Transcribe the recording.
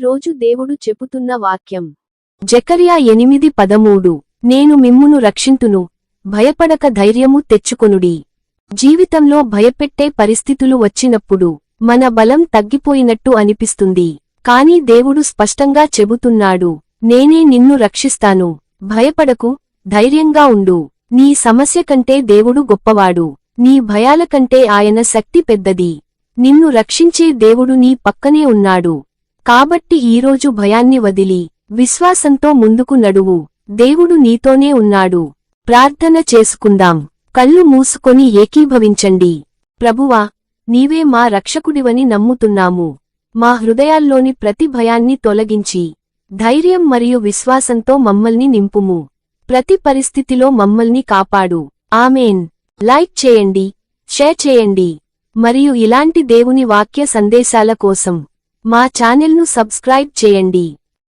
రోజు దేవుడు చెప్పుతున్న వాక్యం జెకర్యా 8:13 నేను మిమ్మును రక్షింతును, భయపడక ధైర్యము తెచ్చుకొనుడి. జీవితంలో భయపెట్టే పరిస్థితులు వచ్చినప్పుడు మన బలం తగ్గిపోయినట్టు అనిపిస్తుంది. కాని దేవుడు స్పష్టంగా చెబుతున్నాడు, నేనే నిన్ను రక్షిస్తాను, భయపడకు, ధైర్యంగా ఉండు. నీ సమస్య కంటే దేవుడు గొప్పవాడు. నీ భయాల కంటే ఆయన శక్తి పెద్దది. నిన్ను రక్షించే దేవుడు నీ పక్కనే ఉన్నాడు. కాబట్టి ఈరోజు భయాన్ని వదిలి విశ్వాసంతో ముందుకు నడువు. దేవుడు నీతోనే ఉన్నాడు. ప్రార్థన చేసుకుందాం. కళ్ళు మూసుకొని ఏకీభవించండి. ప్రభువా, నీవే మా రక్షకుడివని నమ్ముతున్నాము. మా హృదయాల్లోని ప్రతి భయాన్ని తొలగించి ధైర్యం మరియు విశ్వాసంతో మమ్మల్ని నింపుము. ప్రతి పరిస్థితిలో మమ్మల్ని కాపాడు. ఆమేన్. లైక్ చేయండి, షేర్ చేయండి మరియు ఇలాంటి దేవుని వాక్య సందేశాల కోసం మా ఛానెల్ను సబ్స్క్రైబ్ చేయండి.